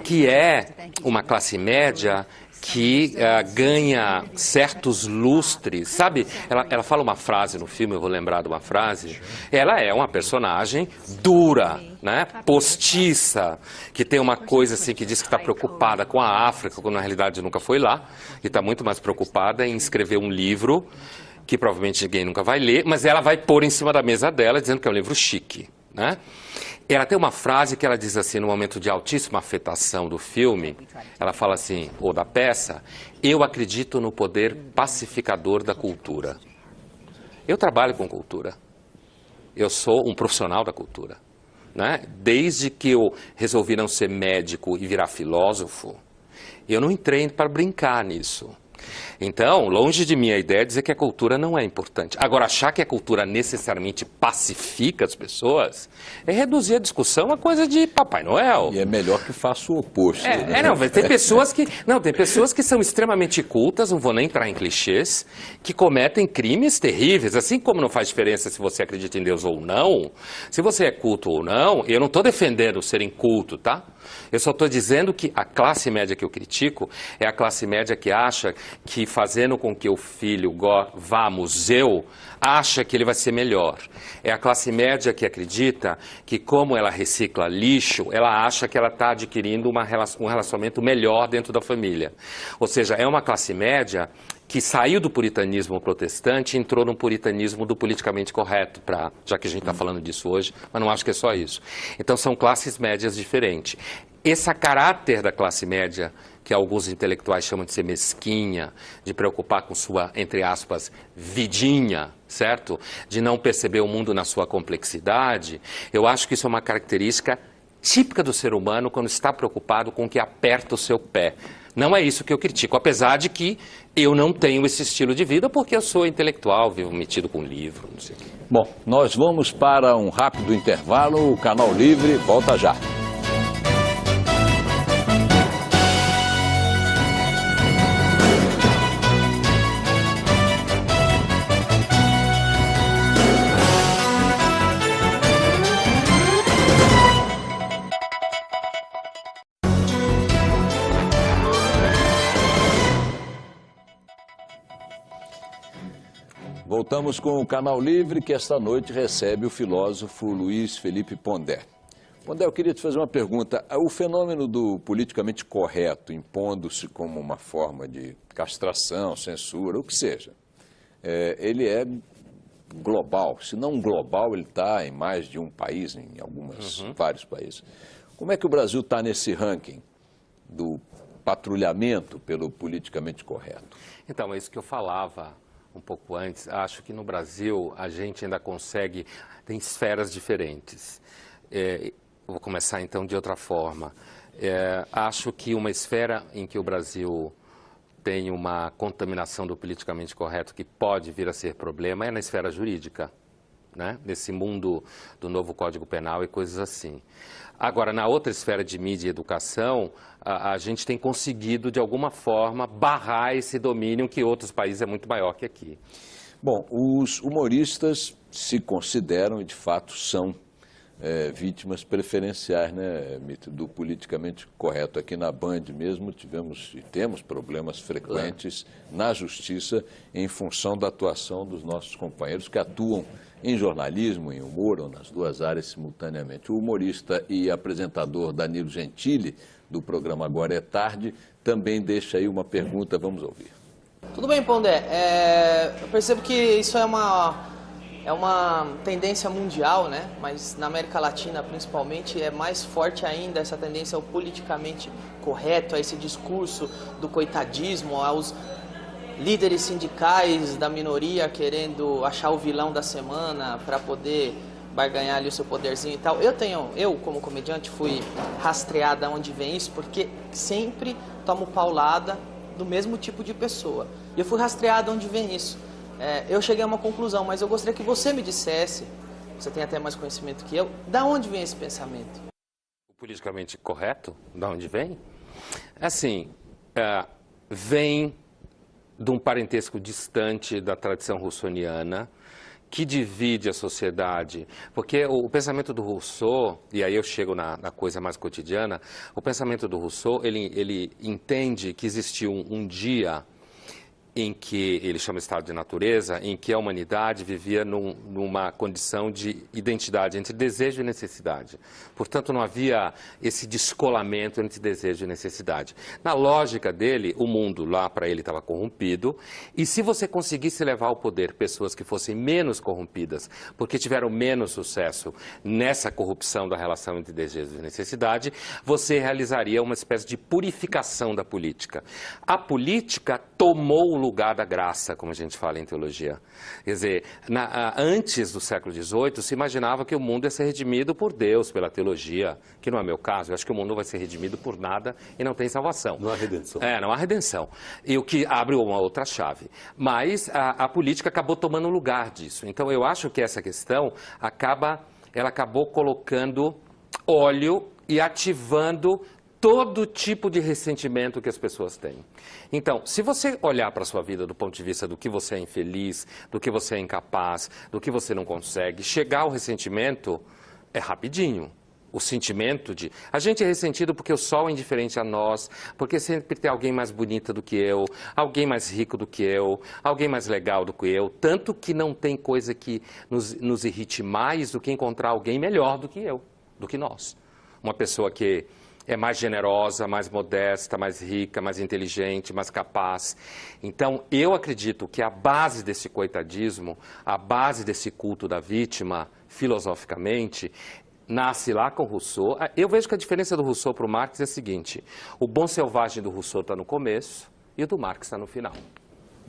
que é uma classe média que ganha certos lustres, sabe? Ela fala uma frase no filme, eu vou lembrar de uma frase. Ela é uma personagem dura, né? Postiça, que tem uma coisa assim que diz que está preocupada com a África, quando na realidade nunca foi lá, e está muito mais preocupada em escrever um livro que provavelmente ninguém nunca vai ler, mas ela vai pôr em cima da mesa dela dizendo que é um livro chique, né? Ela tem uma frase que ela diz assim, no momento de altíssima afetação do filme, ela fala assim, ou da peça, eu acredito no poder pacificador da cultura. Eu trabalho com cultura. Eu sou um profissional da cultura. Né? Desde que eu resolvi não ser médico e virar filósofo, eu não entrei para brincar nisso. Então, longe de mim a ideia de dizer que a cultura não é importante. Agora, achar que a cultura necessariamente pacifica as pessoas é reduzir a discussão a coisa de Papai Noel. E é melhor que faça o oposto. Tem pessoas que são extremamente cultas, não vou nem entrar em clichês, que cometem crimes terríveis, assim como não faz diferença se você acredita em Deus ou não, se você é culto ou não, eu não estou defendendo ser inculto, tá? Eu só estou dizendo que a classe média que eu critico é a classe média que acha que fazendo com que o filho vá ao museu, acha que ele vai ser melhor. É a classe média que acredita que, como ela recicla lixo, ela acha que ela está adquirindo um relacionamento melhor dentro da família. Ou seja, é uma classe média que saiu do puritanismo protestante e entrou no puritanismo do politicamente correto, já que a gente está falando disso hoje, mas não acho que é só isso. Então são classes médias diferentes. Esse caráter da classe média, que alguns intelectuais chamam de ser mesquinha, de preocupar com sua, entre aspas, vidinha, certo? De não perceber o mundo na sua complexidade, eu acho que isso é uma característica típica do ser humano quando está preocupado com o que aperta o seu pé. Não é isso que eu critico, apesar de que eu não tenho esse estilo de vida porque eu sou intelectual, vivo metido com livro, não sei o quê. Bom, nós vamos para um rápido intervalo, o Canal Livre volta já. Voltamos com o Canal Livre, que esta noite recebe o filósofo Luiz Felipe Pondé. Pondé, eu queria te fazer uma pergunta. O fenômeno do politicamente correto, impondo-se como uma forma de castração, censura, o que seja, ele é global. Se não global, ele está em mais de um país, em vários países. Como é que o Brasil está nesse ranking do patrulhamento pelo politicamente correto? Então, é isso que eu falava um pouco antes. Acho que no Brasil a gente ainda consegue, tem esferas diferentes. Vou começar então de outra forma. Acho que uma esfera em que o Brasil tem uma contaminação do politicamente correto que pode vir a ser problema é na esfera jurídica, né? Nesse mundo do novo Código Penal e coisas assim. Agora, na outra esfera de mídia e educação, a gente tem conseguido, de alguma forma, barrar esse domínio que em outros países é muito maior que aqui. Bom, os humoristas se consideram e, de fato, são vítimas preferenciais, né, Mito, do politicamente correto. Aqui na Band mesmo tivemos e temos problemas frequentes na justiça em função da atuação dos nossos companheiros que atuam em jornalismo, em humor, ou nas duas áreas simultaneamente. O humorista e apresentador Danilo Gentili, do programa Agora é Tarde, também deixa aí uma pergunta, vamos ouvir. Tudo bem, Pondé. Eu percebo que isso é uma tendência mundial, né? Mas na América Latina, principalmente, é mais forte ainda essa tendência ao politicamente correto, a esse discurso do coitadismo, aos líderes sindicais da minoria querendo achar o vilão da semana para poder barganhar ali o seu poderzinho e tal. Eu como comediante, fui rastreada onde vem isso, porque sempre tomo paulada do mesmo tipo de pessoa. E eu fui rastreada onde vem isso. Eu cheguei a uma conclusão, mas eu gostaria que você me dissesse, você tem até mais conhecimento que eu, da onde vem esse pensamento? O politicamente correto, da onde vem? Assim, vem de um parentesco distante da tradição russoniana, que divide a sociedade. Porque o pensamento do Rousseau, e aí eu chego na coisa mais cotidiana, o pensamento do Rousseau, ele entende que existiu um dia em que, ele chama estado de natureza, em que a humanidade vivia numa condição de identidade entre desejo e necessidade. Portanto, não havia esse descolamento entre desejo e necessidade. Na lógica dele, o mundo lá para ele estava corrompido, e se você conseguisse levar ao poder pessoas que fossem menos corrompidas, porque tiveram menos sucesso nessa corrupção da relação entre desejo e necessidade, você realizaria uma espécie de purificação da política. A política tomou o lugar da graça, como a gente fala em teologia. Quer dizer, antes do século XVIII, se imaginava que o mundo ia ser redimido por Deus, pela teologia, que não é meu caso. Eu acho que o mundo vai ser redimido por nada e não tem salvação. Não há redenção. Não há redenção. E o que abre uma outra chave. Mas a política acabou tomando o lugar disso. Então, eu acho que essa questão ela acabou colocando óleo e ativando todo tipo de ressentimento que as pessoas têm. Então, se você olhar para a sua vida do ponto de vista do que você é infeliz, do que você é incapaz, do que você não consegue, chegar ao ressentimento é rapidinho. o sentimento de... A gente é ressentido porque o sol é indiferente a nós, porque sempre tem alguém mais bonita do que eu, alguém mais rico do que eu, alguém mais legal do que eu, tanto que não tem coisa que nos irrite mais do que encontrar alguém melhor do que eu, do que nós. Uma pessoa que é mais generosa, mais modesta, mais rica, mais inteligente, mais capaz. Então, eu acredito que a base desse coitadismo, a base desse culto da vítima, filosoficamente, nasce lá com Rousseau. Eu vejo que a diferença do Rousseau para o Marx é a seguinte: o bom selvagem do Rousseau está no começo e o do Marx está no final.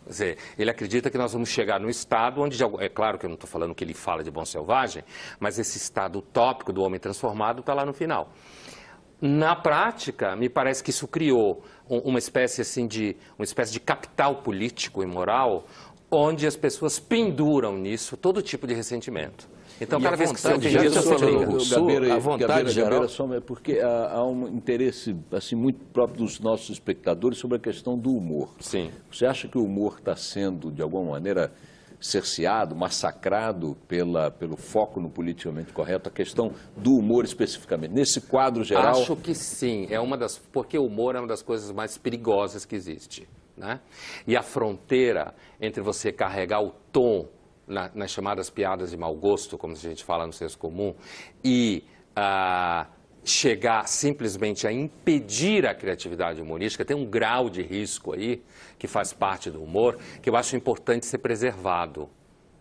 Quer dizer, ele acredita que nós vamos chegar num estado onde, é claro que eu não estou falando que ele fala de bom selvagem, mas esse estado utópico do homem transformado está lá no final. Na prática, me parece que isso criou uma espécie assim de capital político e moral, onde as pessoas penduram nisso todo tipo de ressentimento. Então, cada vez que você ofende, você briga. A vontade geral... Porque há um interesse assim, muito próprio dos nossos espectadores sobre a questão do humor. Sim. Você acha que o humor está sendo, de alguma maneira, cerceado, massacrado pelo foco no politicamente correto? A questão do humor especificamente, nesse quadro geral... Acho que sim. Porque o humor é uma das coisas mais perigosas que existe, né? E a fronteira entre você carregar o tom nas chamadas piadas de mau gosto, como a gente fala no senso comum, e chegar simplesmente a impedir a criatividade humorística, tem um grau de risco aí, que faz parte do humor, que eu acho importante ser preservado.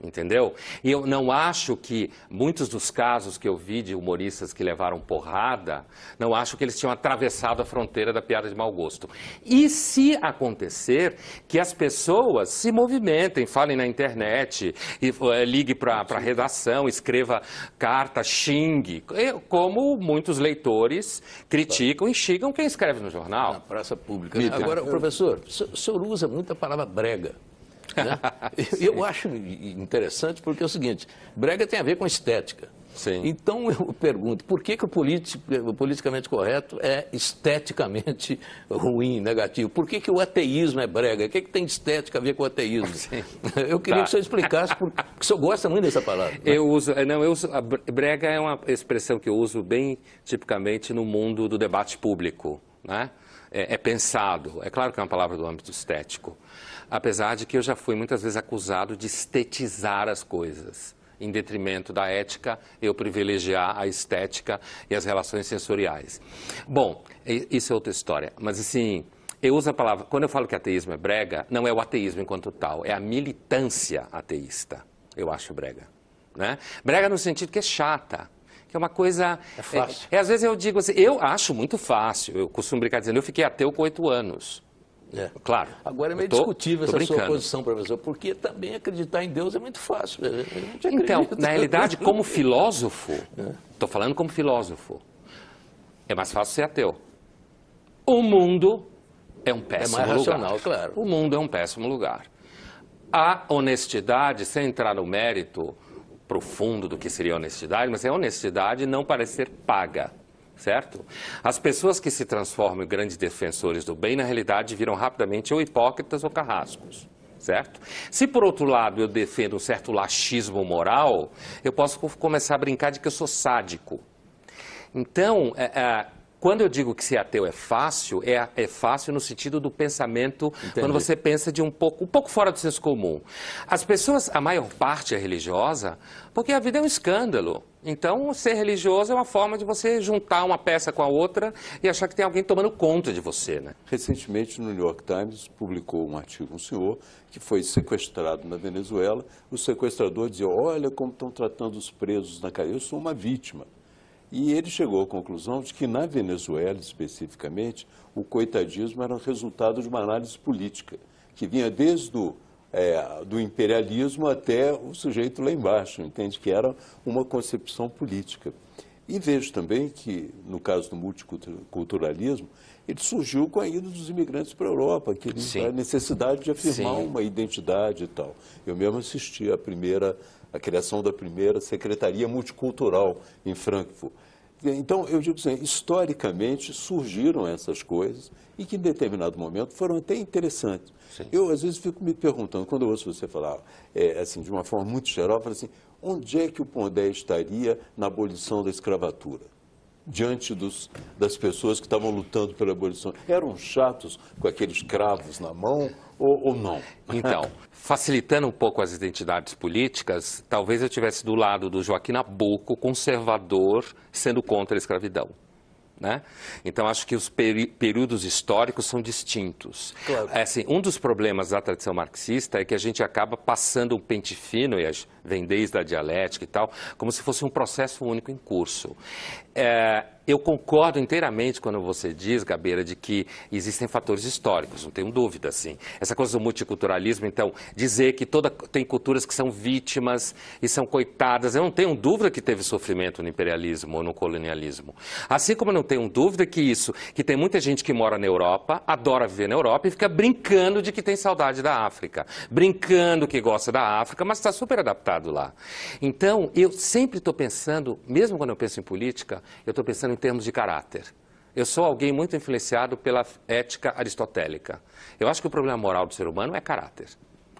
Entendeu? E eu não acho que muitos dos casos que eu vi de humoristas que levaram porrada, não acho que eles tinham atravessado a fronteira da piada de mau gosto. E se acontecer que as pessoas se movimentem, falem na internet, e ligue para a redação, escreva carta, xingue, como muitos leitores criticam e xingam quem escreve no jornal. Na praça pública. Né? Agora, professor, o senhor usa muito a palavra brega. Né? Eu acho interessante porque é o seguinte: brega tem a ver com estética. Sim. Então eu pergunto, por que o politicamente correto é esteticamente ruim, negativo? Por que o ateísmo é brega? O que tem estética a ver com o ateísmo? Sim. Eu queria que o senhor explicasse, porque o senhor gosta muito dessa palavra. Né? Brega é uma expressão que eu uso bem tipicamente no mundo do debate público, né? É pensado, é claro que é uma palavra do âmbito estético, apesar de que eu já fui muitas vezes acusado de estetizar as coisas, em detrimento da ética, eu privilegiar a estética e as relações sensoriais. Bom, isso é outra história, mas assim, eu uso a palavra, quando eu falo que ateísmo é brega, não é o ateísmo enquanto tal, é a militância ateísta, eu acho brega, né? Brega no sentido que é chata. Que é uma coisa... É fácil. Às vezes eu digo assim, eu acho muito fácil. Eu costumo brincar dizendo, eu fiquei ateu com 8 anos. É. Claro. Agora é meio discutível essa sua posição, professor, porque também acreditar em Deus é muito fácil. Então, na realidade, como filósofo, estou falando como filósofo, é mais fácil ser ateu. O mundo é um péssimo lugar. É mais racional, claro. O mundo é um péssimo lugar. A honestidade, sem entrar no mérito profundo do que seria honestidade, mas é honestidade não parecer paga, certo? As pessoas que se transformam em grandes defensores do bem, na realidade, viram rapidamente ou hipócritas ou carrascos, certo? Se, por outro lado, eu defendo um certo laxismo moral, eu posso começar a brincar de que eu sou sádico. Então, quando eu digo que ser ateu é fácil no sentido do pensamento, entendi, quando você pensa de um pouco fora do senso comum. As pessoas, a maior parte é religiosa, porque a vida é um escândalo. Então, ser religioso é uma forma de você juntar uma peça com a outra e achar que tem alguém tomando conta de você, né? Recentemente, no New York Times, publicou um artigo, um senhor que foi sequestrado na Venezuela. O sequestrador dizia, olha como estão tratando os presos na cadeia, eu sou uma vítima. E ele chegou à conclusão de que, na Venezuela, especificamente, o coitadismo era resultado de uma análise política, que vinha desde do imperialismo até o sujeito lá embaixo, entende? Que era uma concepção política. E vejo também que, no caso do multiculturalismo, ele surgiu com a ida dos imigrantes para a Europa, a necessidade de afirmar uma identidade e tal. Eu mesmo assisti a criação da primeira secretaria multicultural em Frankfurt. Então, eu digo assim, historicamente surgiram essas coisas e que em determinado momento foram até interessantes. Sim. Eu, às vezes, fico me perguntando, quando eu ouço você falar assim, de uma forma muito geral, eu falo assim, onde é que o Pondé estaria na abolição da escravatura? diante das pessoas que estavam lutando pela abolição? Eram chatos com aqueles cravos na mão ou não? Então, facilitando um pouco as identidades políticas, talvez eu estivesse do lado do Joaquim Nabuco, conservador, sendo contra a escravidão. Né? Então, acho que os períodos históricos são distintos. Claro. Assim, um dos problemas da tradição marxista é que a gente acaba passando um pente fino, e vem desde a dialética e tal, como se fosse um processo único em curso. Eu concordo inteiramente quando você diz, Gabeira, de que existem fatores históricos, não tenho dúvida, assim. Essa coisa do multiculturalismo, então, dizer que tem culturas que são vítimas e são coitadas, eu não tenho dúvida que teve sofrimento no imperialismo ou no colonialismo. Assim como eu não tenho dúvida que tem muita gente que mora na Europa, adora viver na Europa e fica brincando de que tem saudade da África, brincando que gosta da África, mas está super adaptado lá. Então, eu sempre estou pensando, mesmo quando eu penso em política, eu estou pensando em termos de caráter. Eu sou alguém muito influenciado pela ética aristotélica. Eu acho que o problema moral do ser humano é caráter.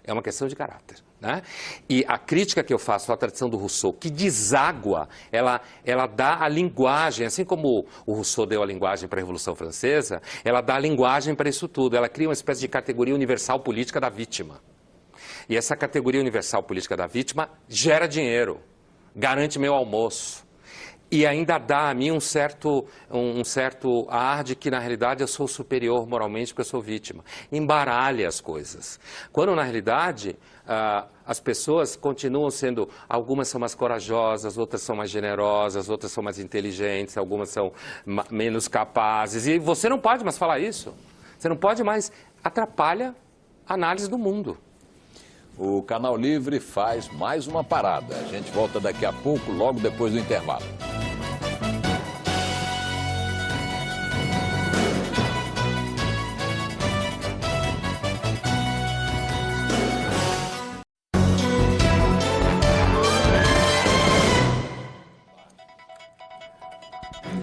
É uma questão de caráter. Né? E a crítica que eu faço à tradição do Rousseau, que deságua, ela dá a linguagem, assim como o Rousseau deu a linguagem para a Revolução Francesa, ela dá a linguagem para isso tudo. Ela cria uma espécie de categoria universal política da vítima. E essa categoria universal política da vítima gera dinheiro, garante meu almoço. E ainda dá a mim um certo ar de que, na realidade, eu sou superior moralmente porque eu sou vítima. Embaralha as coisas. Quando, na realidade, as pessoas continuam sendo... Algumas são mais corajosas, outras são mais generosas, outras são mais inteligentes, algumas são menos capazes. E você não pode mais falar isso. Você não pode mais... Atrapalha a análise do mundo. O Canal Livre faz mais uma parada. A gente volta daqui a pouco, logo depois do intervalo.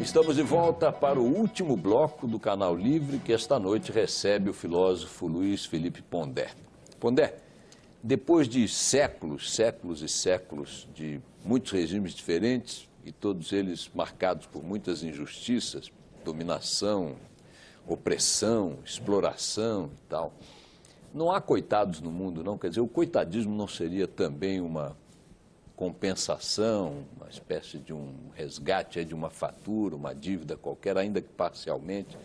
Estamos de volta para o último bloco do Canal Livre, que esta noite recebe o filósofo Luiz Felipe Pondé. Pondé, depois de séculos, séculos e séculos de muitos regimes diferentes, e todos eles marcados por muitas injustiças, dominação, opressão, exploração e tal, não há coitados no mundo, não? Quer dizer, o coitadismo não seria também uma compensação, uma espécie de um resgate de uma fatura, uma dívida qualquer, ainda que parcialmente?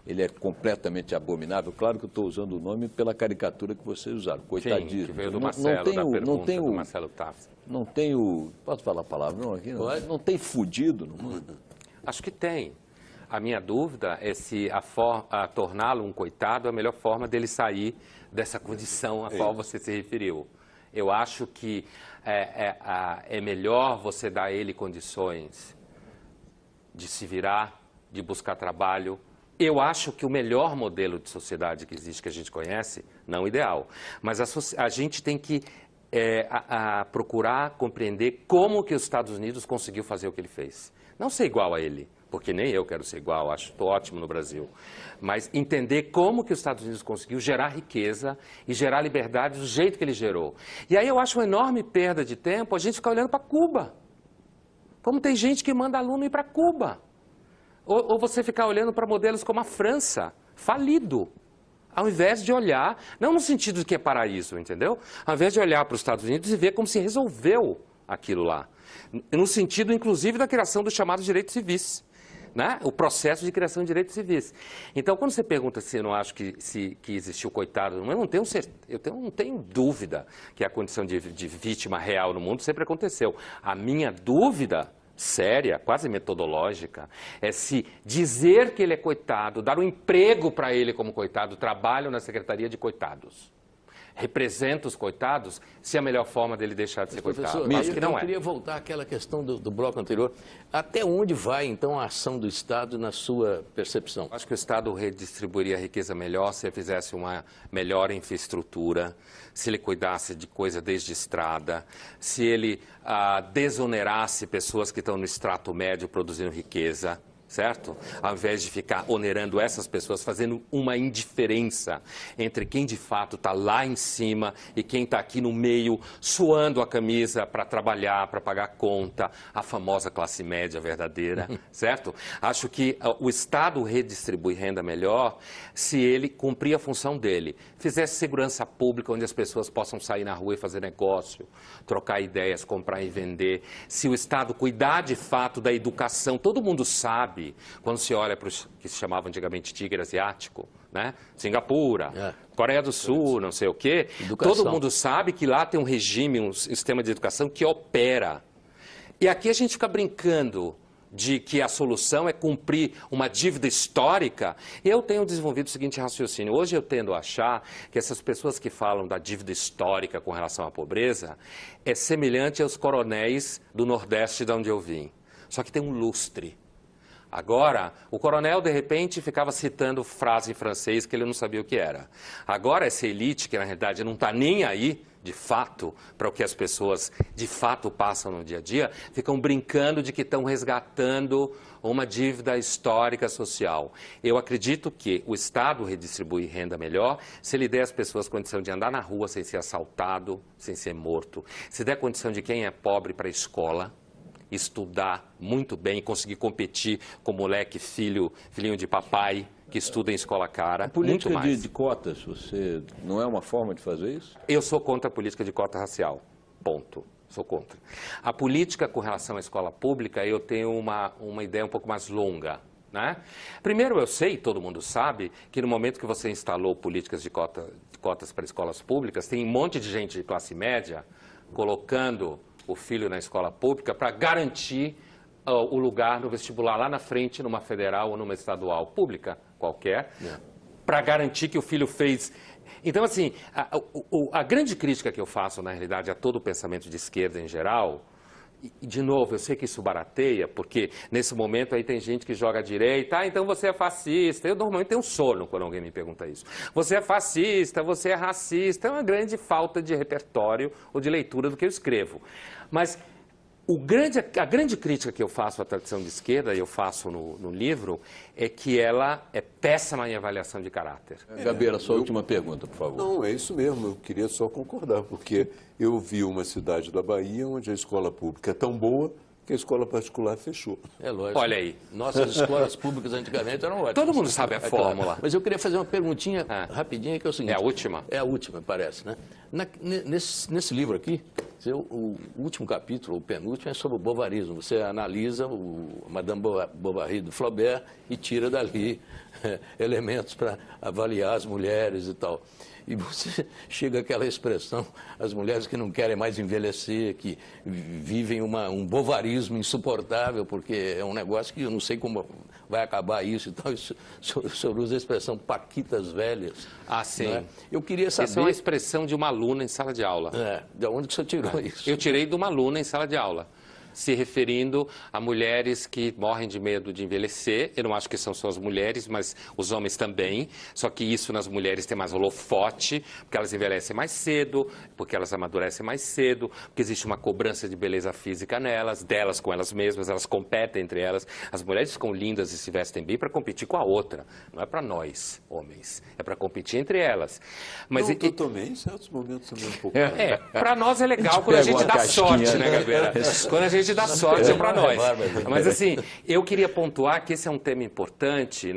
Ele é completamente abominável. Claro que eu estou usando o nome pela caricatura que vocês usaram, coitadismo. Sim, que veio do Marcelo, do Marcelo Taffi. Não tem o... Posso falar a palavra? Não, aqui não. Não tem fudido no mundo? Acho que tem. A minha dúvida é se a torná-lo um coitado é a melhor forma dele sair dessa condição a qual você se referiu. Eu acho que é melhor você dar a ele condições de se virar, de buscar trabalho. Eu acho que o melhor modelo de sociedade que existe, que a gente conhece, não ideal, mas a gente tem que procurar compreender como que os Estados Unidos conseguiu fazer o que ele fez. Não ser igual a ele, porque nem eu quero ser igual, acho que estou ótimo no Brasil. Mas entender como que os Estados Unidos conseguiu gerar riqueza e gerar liberdade do jeito que ele gerou. E aí eu acho uma enorme perda de tempo a gente ficar olhando para Cuba. Como tem gente que manda aluno ir para Cuba. Ou você ficar olhando para modelos como a França, falido. Ao invés de olhar, não no sentido de que é paraíso, entendeu? Ao invés de olhar para os Estados Unidos e ver como se resolveu aquilo lá. No sentido, inclusive, da criação dos chamados direitos civis. Né? O processo de criação de direitos civis. Então, quando você pergunta se eu não acho que existiu coitado, eu não tenho dúvida que a condição de vítima real no mundo sempre aconteceu. A minha dúvida séria, quase metodológica, é se dizer que ele é coitado, dar um emprego para ele como coitado, trabalho na Secretaria de Coitados, representa os coitados, se é a melhor forma dele deixar de ser coitado. Acho que não é. Eu queria voltar àquela questão do bloco anterior. Até onde vai, então, a ação do Estado na sua percepção? Acho que o Estado redistribuiria a riqueza melhor se ele fizesse uma melhor infraestrutura, se ele cuidasse de coisa desde estrada, se ele desonerasse pessoas que estão no extrato médio produzindo riqueza. certo? Ao invés de ficar onerando essas pessoas, fazendo uma indiferença entre quem de fato está lá em cima e quem está aqui no meio, suando a camisa para trabalhar, para pagar conta, a famosa classe média verdadeira, certo? Acho que o Estado redistribui renda melhor se ele cumprir a função dele, fizesse segurança pública onde as pessoas possam sair na rua e fazer negócio, trocar ideias, comprar e vender, se o Estado cuidar de fato da educação. Todo mundo sabe, quando se olha para os que se chamava antigamente tigre asiático, né? Singapura, Coreia do Sul, não sei o quê, todo mundo sabe que lá tem um regime, um sistema de educação que opera. E aqui a gente fica brincando de que a solução é cumprir uma dívida histórica. Eu tenho desenvolvido o seguinte raciocínio. Hoje eu tendo a achar que essas pessoas que falam da dívida histórica com relação à pobreza é semelhante aos coronéis do Nordeste de onde eu vim. Só que tem um lustre. Agora, o coronel, de repente, ficava citando frase em francês que ele não sabia o que era. Agora, essa elite, que na realidade não está nem aí, de fato, para o que as pessoas de fato passam no dia a dia, ficam brincando de que estão resgatando uma dívida histórica social. Eu acredito que o Estado redistribui renda melhor se ele der às pessoas condição de andar na rua sem ser assaltado, sem ser morto, se der condição de quem é pobre para a escola, estudar muito bem, conseguir competir com moleque, filhinho de papai, que estuda em escola cara, A política muito mais. de cotas, você não é uma forma de fazer isso? Eu sou contra a política de cota racial, ponto. Sou contra. A política com relação à escola pública, eu tenho uma ideia um pouco mais longa, né? Primeiro, eu sei, todo mundo sabe, que no momento que você instalou políticas de cotas para escolas públicas, tem um monte de gente de classe média colocando o filho na escola pública para garantir o lugar no vestibular lá na frente, numa federal ou numa estadual pública qualquer, para garantir que o filho fez. Então, assim, a grande crítica que eu faço, na realidade, a todo o pensamento de esquerda em geral, e, de novo, eu sei que isso barateia, porque nesse momento aí tem gente que joga à direita, então você é fascista. Eu normalmente tenho um sono quando alguém me pergunta isso. Você é fascista, você é racista. É uma grande falta de repertório ou de leitura do que eu escrevo. Mas a grande crítica que eu faço à tradição de esquerda, e eu faço no livro, é que ela é péssima em avaliação de caráter. Gabeira, sua última pergunta, por favor. Não, é isso mesmo, eu queria só concordar, porque eu vi uma cidade da Bahia onde a escola pública é tão boa que a escola particular fechou. É lógico. Olha aí. Nossas escolas públicas antigamente eram ótimas. Todo mundo sabe a fórmula. Claro. Mas eu queria fazer uma perguntinha rapidinha, que é o seguinte. É a última? É a última, parece, né? Nesse livro aqui, o último capítulo, o penúltimo, é sobre o bovarismo. Você analisa o Madame Bovary do Flaubert e tira dali elementos para avaliar as mulheres e tal. E você chega àquela expressão, as mulheres que não querem mais envelhecer, que vivem um bovarismo insuportável, porque é um negócio que eu não sei como vai acabar isso e tal. O senhor usa a expressão paquitas velhas. Ah, sim. Né? Eu queria saber... Essa é uma expressão de uma aluna em sala de aula. De onde que o senhor tirou isso? Eu tirei de uma aluna em sala de aula, se referindo a mulheres que morrem de medo de envelhecer. Eu não acho que são só as mulheres, mas os homens também. Só que isso nas mulheres tem mais holofote, porque elas envelhecem mais cedo, porque elas amadurecem mais cedo, porque existe uma cobrança de beleza física nelas, delas com elas mesmas, elas competem entre elas. As mulheres ficam lindas e se vestem bem para competir com a outra. Não é para nós, homens. É para competir entre elas. Mas Não, eu também, em certos momentos também um pouco. Para nós é legal quando a gente dá sorte, né, Gabeira? Quando a gente dá sorte é para nós. Mas assim, eu queria pontuar que esse é um tema importante,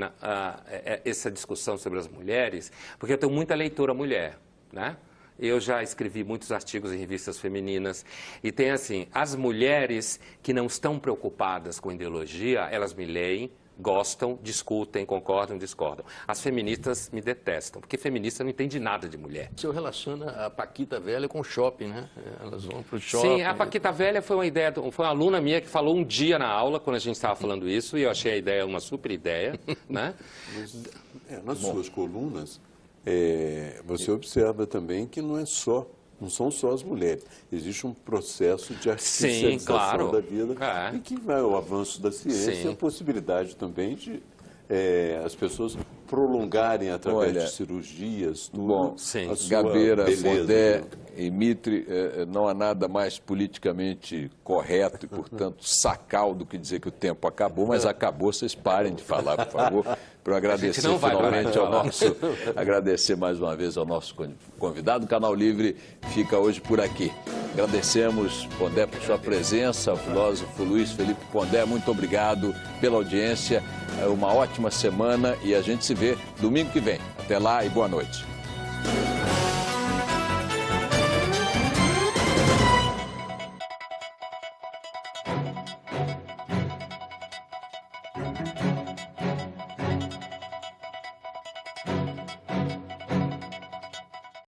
essa discussão sobre as mulheres, porque eu tenho muita leitora mulher, né? Eu já escrevi muitos artigos em revistas femininas e tem assim, as mulheres que não estão preocupadas com ideologia, elas me leem, gostam, discutem, concordam, discordam. As feministas me detestam, porque feminista não entende nada de mulher. O senhor relaciona a Paquita Velha com o shopping, né? Elas vão para o shopping. Sim, a Paquita Velha foi uma ideia, foi uma aluna minha que falou um dia na aula, quando a gente estava falando isso, e eu achei a ideia uma super ideia, né? Mas, nas suas colunas, você observa também que não são só as mulheres. Existe um processo de artificialização da vida e que vai ao avanço da ciência e a possibilidade também de as pessoas prolongarem através Olha, de cirurgias, tudo, bom, sim. a sua Gabeira, beleza, Pondé né? e Mitre, não há nada mais politicamente correto e, portanto, sacal do que dizer que o tempo acabou, mas acabou, vocês parem de falar, por favor, para eu agradecer não vai finalmente parar de falar. agradecer mais uma vez ao nosso convidado. O Canal Livre fica hoje por aqui. Agradecemos, Pondé, por sua presença, ao filósofo Luiz Felipe Pondé, muito obrigado pela audiência, uma ótima semana e a gente se vê domingo que vem. Até lá e boa noite.